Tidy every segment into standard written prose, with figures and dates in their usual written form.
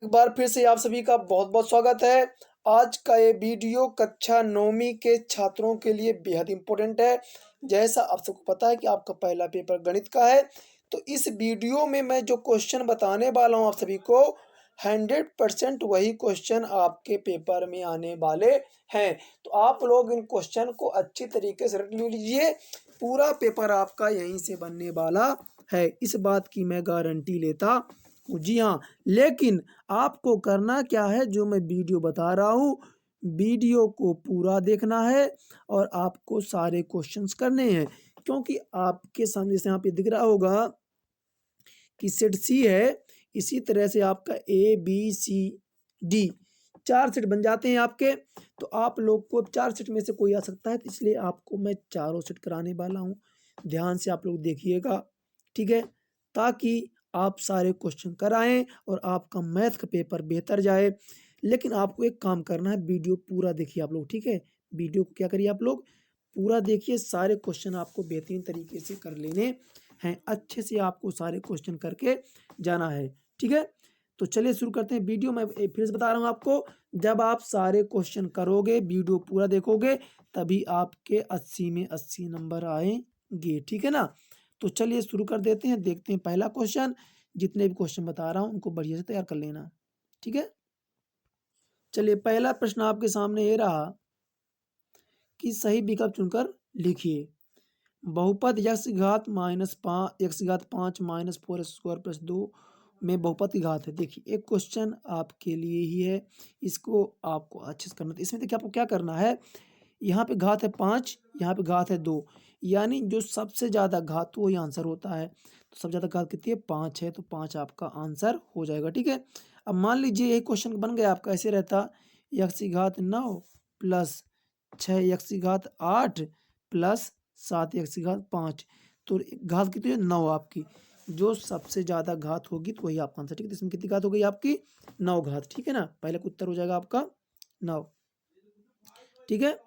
एक बार फिर से आप सभी का बहुत-बहुत स्वागत है। आज का ये वीडियो कक्षा 9वीं के छात्रों के लिए बेहद इम्पोर्टेंट है। जैसा आप सबको पता है कि आपका पहला पेपर गणित का है, तो इस वीडियो में मैं जो क्वेश्चन बताने वाला हूँ आप सभी को 100% वही क्वेश्चन आपके पेपर में आने वाले हैं। तो आप लोग इन क्वेश्चन को अच्छी तरीके से रट लीजिए, पूरा पेपर आपका यहीं से बनने वाला है। इस बात की मैं गारंटी लेता हूँ। जी हाँ, लेकिन आपको करना क्या है, जो मैं वीडियो बता रहा हूँ, वीडियो को पूरा देखना है और आपको सारे क्वेश्चंस करने हैं। क्योंकि आपके सामने जैसे यहाँ पे दिख रहा होगा कि सेट सी है, इसी तरह से आपका A B C D 4 set बन जाते हैं आपके। तो आप लोग को 4 सेट में से कोई आ सकता है, तो इसलिए आपको मैं चारों सेट कराने वाला हूँ। ध्यान से आप लोग देखिएगा, ठीक है, ताकि आप सारे क्वेश्चन कराएं और आपका मैथ का पेपर बेहतर जाए। लेकिन आपको एक काम करना है, वीडियो पूरा देखिए आप लोग, ठीक है। वीडियो को क्या करिए आप लोग, पूरा देखिए, सारे क्वेश्चन आपको बेहतरीन तरीके से कर लेने हैं। अच्छे से आपको सारे क्वेश्चन करके जाना है, ठीक है। तो चलिए शुरू करते हैं वीडियो। मैं फिर से बता रहा हूँ आपको, जब आप सारे क्वेश्चन करोगे, वीडियो पूरा देखोगे, तभी आपके 80 में 80 नंबर आएंगे, ठीक है ना। तो चलिए शुरू कर देते हैं, देखते हैं पहला क्वेश्चन। जितने भी क्वेश्चन बता रहा हूँ उनको बढ़िया से तैयार कर लेना, ठीक है। चलिए पहला प्रश्न आपके सामने ये रहा कि सही विकल्प चुनकर लिखिए। बहुपद यक्स की घात माइनस पाँच एक्स की घात 5 माइनस 4 प्लस 2 में बहुपद की घात है। देखिए एक क्वेश्चन आपके लिए ही है, इसको आपको अच्छे से करना है। इसमें देखिए आपको क्या करना है, यहाँ पे घात है 5, यहाँ पे घात है 2, यानी जो सबसे ज़्यादा घात वही आंसर होता है। तो सबसे ज़्यादा घात कितनी है, 5 है, तो 5 आपका आंसर हो जाएगा, ठीक है। अब मान लीजिए ये क्वेश्चन बन गया आपका, ऐसे रहता यक्स की घात 9 प्लस 6 यक्स की घात 8 प्लस 7 एक्स की घात 5। तो घात कितनी है, 9 आपकी। जो सबसे ज़्यादा घात होगी तो वही आपका आंसर, ठीक है। तो इसमें कितनी घात हो गई आपकी, 9 घात, ठीक है ना। पहले का उत्तर हो जाएगा आपका 9, ठीक है।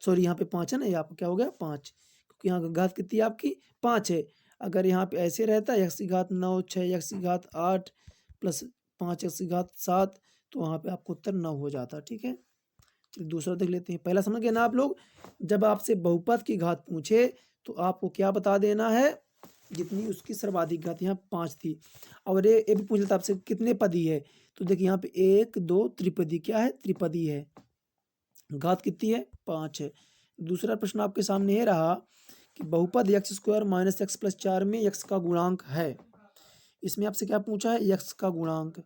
सॉरी यहाँ पे 5 है ना, ये आपका क्या हो गया 5, क्योंकि यहाँ घात कितनी है आपकी 5 है। अगर यहाँ पे ऐसे रहता है एक्स की घात 9 6 एक्स की घात 8 प्लस 5 एक्स की घात 7, तो वहाँ पे आपको उत्तर 9 हो जाता, ठीक है। चलिए दूसरा देख लेते हैं। पहला समझ गए ना आप लोग, जब आपसे बहुपद की घात पूछे तो आपको क्या बता देना है, जितनी उसकी सर्वाधिक घात, यहाँ 5 थी। और ये भी पूछ लेता आपसे कितने पदी है, तो देखिए यहाँ पे 1 2 त्रिपदी, क्या है, त्रिपदी है। घात कितनी है, 5 है। दूसरा प्रश्न आपके सामने ये रहा कि बहुपद x square minus x plus 4 में एक्स का गुणांक है। इसमें आपसे क्या पूछा है, एक्स का गुणांक।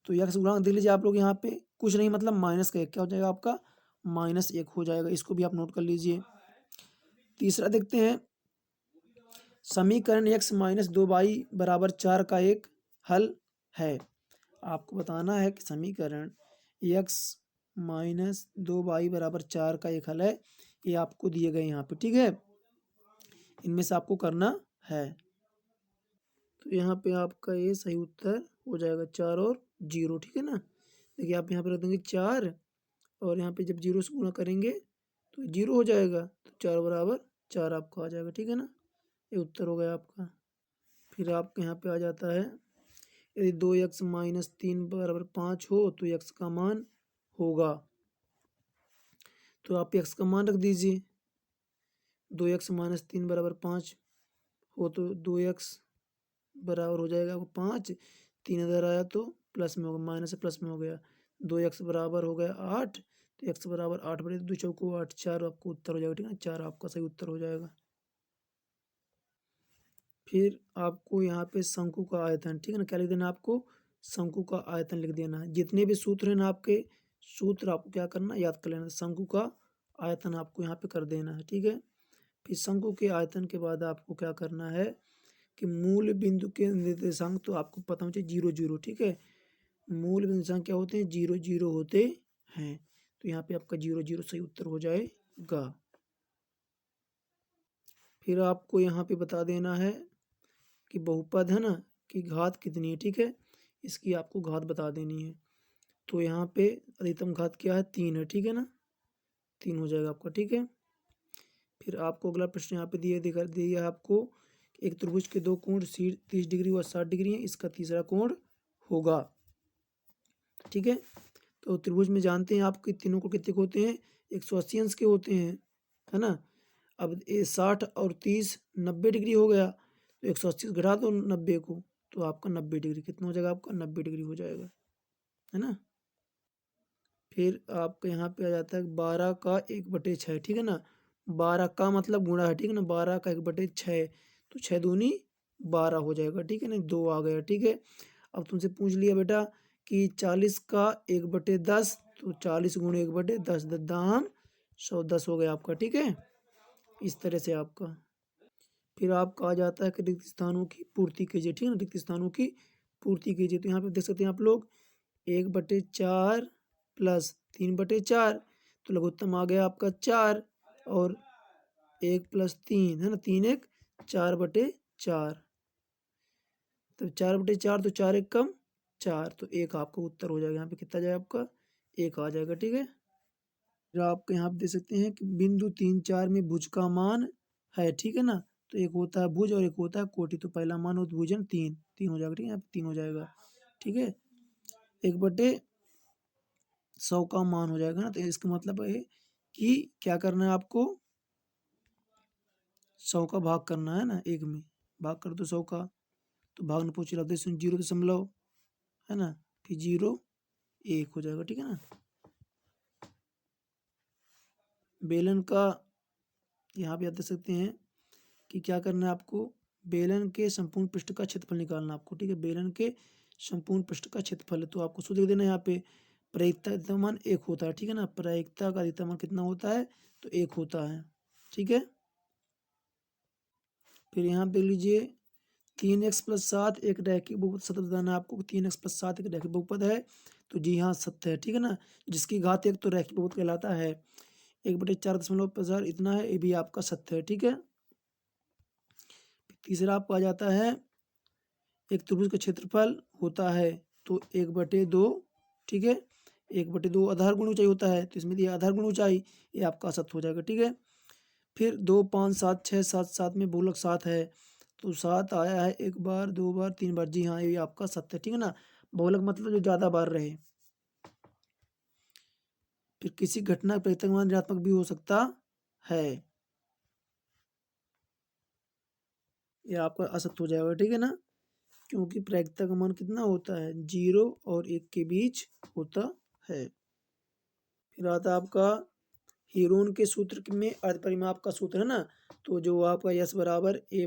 तो यक्स गुणांक देख लीजिए आप लोग, यहाँ पे कुछ नहीं मतलब माइनस का 1, क्या हो जाएगा आपका, -1 हो जाएगा। इसको भी आप नोट कर लीजिए। तीसरा देखते हैं, समीकरण x माइनस 2y बराबर 4 का एक हल है। आपको बताना है कि समीकरण x माइनस 2y बराबर 4 का एक हल है। ये आपको दिए गए यहाँ पे, ठीक है। इनमें से आपको करना है। तो यहाँ पे आपका ये सही उत्तर हो जाएगा, 4 और 0, ठीक है ना। देखिए आप यहाँ पे रख देंगे 4, और यहाँ पे जब 0 से गुणा करेंगे तो 0 हो जाएगा, तो 4 बराबर 4 आपका आ जाएगा, ठीक है ना। ये उत्तर हो गया आपका। फिर आपके यहाँ पे आ जाता है, यदि 2x माइनस 3 बराबर 5 हो तो x का मान होगा। तो आप x का मान रख दीजिए। 2x माइनस 3 बराबर 5 हो तो 2x बराबर हो जाएगा 5, 3 इधर आया तो प्लस में होगा, माइनस से प्लस में हो गया। 2x बराबर हो गया 8, तो x बराबर 8 बटे 2 चौको 8, 4 आपको उत्तर हो जाएगा, ठीक है। 4 आपका सही उत्तर हो जाएगा। फिर आपको यहाँ पे शंकु का आयतन, ठीक है ना, क्या लिख देना आपको, शंकु का आयतन लिख देना है। जितने भी सूत्र हैं ना आपके, सूत्र आपको क्या करना, याद कर लेना। शंकु का आयतन आपको यहाँ पे कर देना है, ठीक है। फिर शंकु के आयतन के बाद आपको क्या करना है कि मूल बिंदु के निर्देशांक तो आपको पता होना चाहिए 0 0, ठीक है। मूल बिंदु निर्देशांक क्या होते हैं, 0 0 होते हैं। तो यहाँ पे आपका 0 0 सही उत्तर हो जाएगा। फिर आपको यहाँ पे बता देना है कि बहुपद है ना कि घात कितनी है, ठीक है। इसकी आपको घात बता देनी है। तो यहाँ पे अधिकतम घात क्या है, 3 है, ठीक है ना। 3 हो जाएगा आपका, ठीक है। फिर आपको अगला प्रश्न यहाँ पे दिया है आपको, एक त्रिभुज के दो कोण 30 डिग्री व 60 डिग्री है, इसका तीसरा कोण होगा। ठीक है। तो त्रिभुज में जानते हैं आपके तीनों को कितने के होते हैं, 180 अंश के होते हैं, है ना। अब ये 60 और 30 90 डिग्री हो गया, तो 180 घटा दो 90 को, तो आपका 90 डिग्री कितना हो जाएगा, आपका 90 डिग्री हो जाएगा, है ना। फिर आपका यहाँ पे आ जाता है 12 का 1/6, ठीक है ना। 12 का मतलब गुणा है, ठीक है ना, 12 का 1/6, तो 6 दूनी 12 हो जाएगा, ठीक है ना, 2 आ गया, ठीक है। अब तुमसे पूछ लिया बेटा कि 40 का 1/10, तो 40 गुणे 1/10, दाम 110 हो गया आपका, ठीक है। इस तरह से आपका फिर आपका आ जाता है कि रिक्त स्थानों की पूर्ति कीजिए, ठीक है ना, रिक्त स्थानों की पूर्ति कीजिए। तो यहाँ पे देख सकते हैं आप लोग 1/4 प्लस 3/4, तो लघुत्तम आ गया आपका 4, और 1 प्लस 3 है ना, 3 1 4/4, तो 4/4, तो 4 1 कम 4, तो 1 आपका उत्तर हो जाएगा। यहाँ पे कितना जाएगा आपका, 1 आ जाएगा, ठीक है। फिर आपको यहाँ पे देख सकते हैं कि बिंदु 3 4 में भुज का मान है, ठीक है ना। तो एक होता है भुज और एक होता है कोटि, तो पहला मान होता है भुजन 3 3 हो जाएगा, ठीक है, यहाँ पे 3 हो जाएगा, ठीक है। 1/100 का मान हो जाएगा ना, तो इसका मतलब है कि क्या करना है आपको, 100 का भाग करना है ना, 1 में भाग कर दो 100 का, तो भाग न पूछ रहा 0.0, है ना, फिर 0 1 हो जाएगा, ठीक है ना। बेलन का यहाँ पे आप देख सकते हैं कि क्या करना है आपको, बेलन के संपूर्ण पृष्ठ का क्षेत्रफल निकालना आपको, ठीक है। बेलन के संपूर्ण पृष्ठ का क्षेत्रफल है, तो आपको सूत्र देना है यहाँ पे, प्रायिकता का अधिकतम मान 1 होता है, ठीक है ना। प्रायिकता का अधिकतम मान कितना होता है, तो 1 होता है, ठीक है। फिर यहाँ देख लीजिए 3x + 7 एक रैखिक बहुपद, सत्य बताना है आपको 3x + 7 एक रैखिक बहुपद है, तो जी हाँ सत्य है, ठीक है ना। जिसकी घात 1 तो रैखिक बहुपद कहलाता है। 1/4.50 इतना है, ये भी आपका सत्य है, ठीक है। तीसरा आपको आ जाता है एक त्रिभुज का क्षेत्रफल होता है तो 1/2, ठीक है। 1/2 आधार गुण ऊंचाई होता है, तो इसमें दिया आधार गुण ऊंचाई, ये आपका सत्य हो जाएगा, ठीक है। फिर 2 5 7 6 7 7 में बहुलक 7 है, तो 7 आया है 1 बार 2 बार 3 बार, जी हाँ ये आपका सत्य है, ठीक है ना। बहुलक मतलब जो ज़्यादा बार रहे। फिर किसी घटना का प्राकृतिक मान ऋणात्मक भी हो सकता है, ये आपका असत्य हो जाएगा, ठीक है ना, क्योंकि प्रायिकता का मान कितना होता है, 0 और 1 के बीच होता है। फिर आता है आपका हीरोन के सूत्र में अर्ध परिमाप का सूत्र है ना, तो जो आपका यस बराबर ए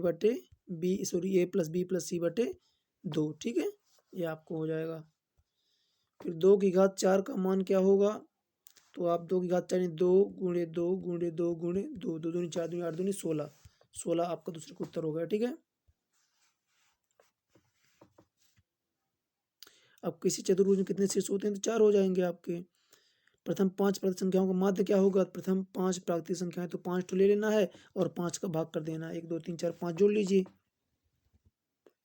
प्लस बी प्लस सी बटे 2, ठीक है, ये आपको हो जाएगा। फिर 2 की घात 4 का मान क्या होगा, तो आप 2 की घात 4 2 गुणे 2 गुणे 2 गुणे 2, 2 दूनी 4 दूनी 8 दूनी 16, 16 आपका दूसरे का उत्तर हो गया, ठीक है। अब किसी चतुर्भुज में कितने शीर्ष होते हैं, तो 4 हो जाएंगे आपके। प्रथम 5 प्राकृतिक संख्याओं का माध्य क्या होगा, प्रथम 5 प्राकृतिक संख्याएं, तो 5 तो ले लेना है और 5 का भाग कर देना, 1 2 3 4 5 जोड़ लीजिए।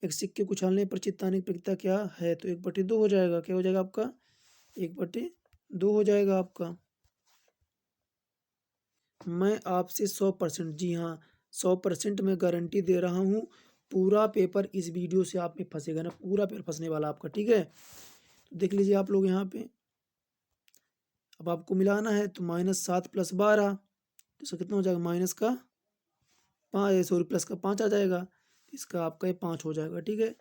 एक सिक्के को उछालने पर चित्ताने की प्रक्रिया क्या है, तो 1/2 हो जाएगा, क्या हो जाएगा आपका 1/2 हो जाएगा आपका। मैं आपसे 100%, जी हाँ 100% मैं गारंटी दे रहा हूँ, पूरा पेपर इस वीडियो से आप में फंसेगा ना, पूरा पेपर फंसने वाला आपका, ठीक है। तो देख लीजिए आप लोग यहाँ पे, अब आपको मिलाना है तो -7 + 12, तो इसका कितना हो जाएगा, माइनस का 5 सॉरी प्लस का 5 आ जाएगा, तो इसका आपका ये 5 हो जाएगा, ठीक है।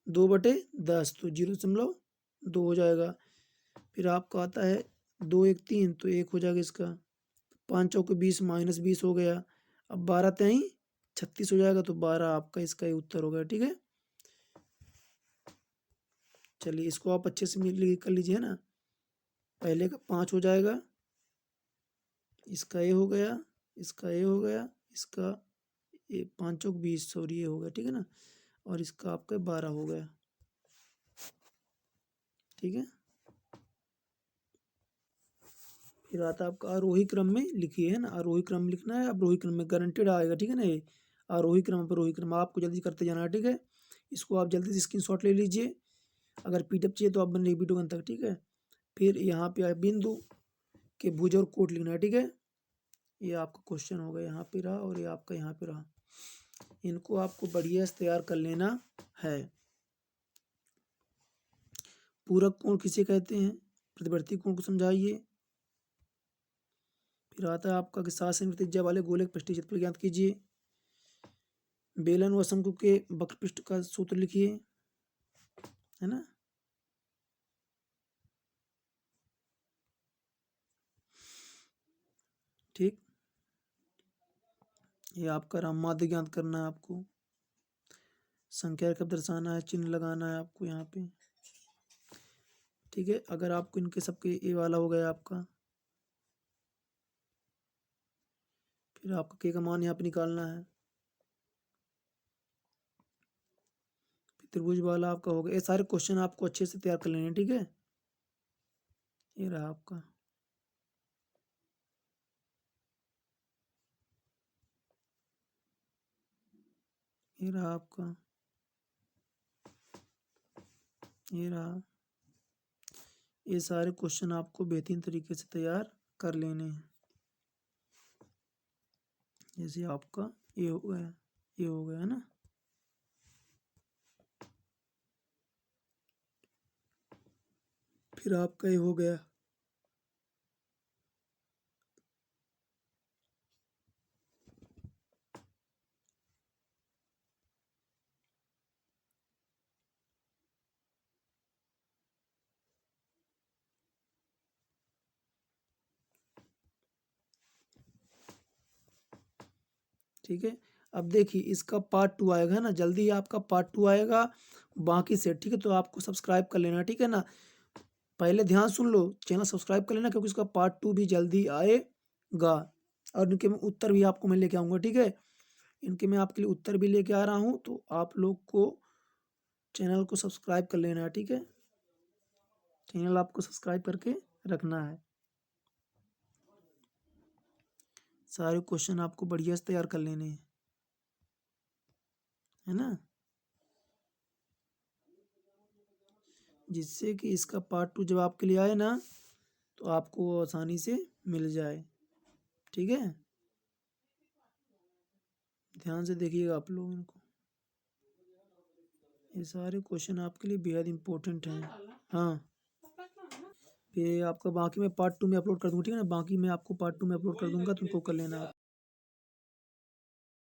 2/10, तो 0.2 हो जाएगा। फिर आपका आता है 2 1 3, तो 1 हो जाएगा इसका, 5 चौके 20 -20 हो गया। अब 12 तेई 36 हो जाएगा, तो 12 आपका इसका ही उत्तर हो गया, ठीक है। चलिए इसको आप अच्छे से कर लीजिए ना, पहले का 5 हो जाएगा, इसका ये हो गया, इसका ये हो गया, इसका ये 5 चौक 20 सॉरी ये हो गया, ठीक है ना, और इसका आपका 12 हो गया, ठीक है। फिर आता है आपका आरोही क्रम में लिखिए, है ना, आरोही क्रम में लिखना है, आरोही क्रम में गारंटेड आएगा, ठीक है ना, ये आरोही क्रम आरोही क्रम आपको जल्दी करते जाना है, ठीक है। इसको आप जल्दी से स्क्रीनशॉट ले लीजिए, अगर पीडीएफ चाहिए तो आप बने वीडियो अंत तक, ठीक है। फिर यहाँ पे आए बिंदु के भुज और कोट लिखना है, ठीक है। ये आपका क्वेश्चन होगा, यहाँ पे रहा और ये आपका यहाँ पे रहा, इनको आपको बढ़िया से तैयार कर लेना है। पूरक कोण किसे कहते हैं, प्रतिवर्ती कोण को समझाइए। फिर आता है आपका कि 7 सेमी त्रिज्या वाले गोले के पृष्ठीय क्षेत्रफल ज्ञात कीजिए। बेलन व शंकु के वक्र पृष्ठ का सूत्र लिखिए, है ना। ठीक, ये आपका राम माध्य ज्ञात करना है आपको। संख्या कब दर्शाना है, चिन्ह लगाना है आपको यहाँ पे। ठीक है, अगर आपको इनके सबके ए वाला हो गया आपका, फिर आपका के का मान यहाँ पे निकालना है। त्रिभुज वाला आपका हो गया। ये सारे क्वेश्चन आपको अच्छे से तैयार कर लेने हैं, ठीक है। ये रहा आपका, ये रहा आपका, ये रहा। ये सारे क्वेश्चन आपको बेहतरीन तरीके से तैयार कर लेने हैं। जैसे आपका ये हो गया, ये हो गया, है ना। फिर आपका ये हो गया। ठीक है, अब देखिए इसका पार्ट 2 आएगा ना, जल्दी ही आपका पार्ट 2 आएगा बाकी से। ठीक है, तो आपको सब्सक्राइब कर लेना, ठीक है ना। पहले ध्यान सुन लो, चैनल सब्सक्राइब कर लेना, क्योंकि इसका पार्ट 2 भी जल्दी आएगा। और इनके मैं उत्तर भी आपको मैं लेके आऊँगा, ठीक है। इनके मैं आपके लिए उत्तर भी लेके आ रहा हूँ, तो आप लोग को चैनल को सब्सक्राइब कर लेना है, ठीक है। चैनल आपको सब्सक्राइब करके रखना है। सारे क्वेश्चन आपको बढ़िया से तैयार कर लेने हैं, है ना, जिससे कि इसका पार्ट 2 जब आपके लिए आए ना, तो आपको वो आसानी से मिल जाए। ठीक है, ध्यान से देखिएगा आप लोग इनको। ये सारे क्वेश्चन आपके लिए बेहद इम्पोर्टेंट हैं। हाँ, ये आपका बाकी मैं पार्ट 2 में अपलोड कर दूँगा, ठीक है ना। बाकी मैं आपको पार्ट 2 में अपलोड कर दूँगा, तुमको कर लेना आप।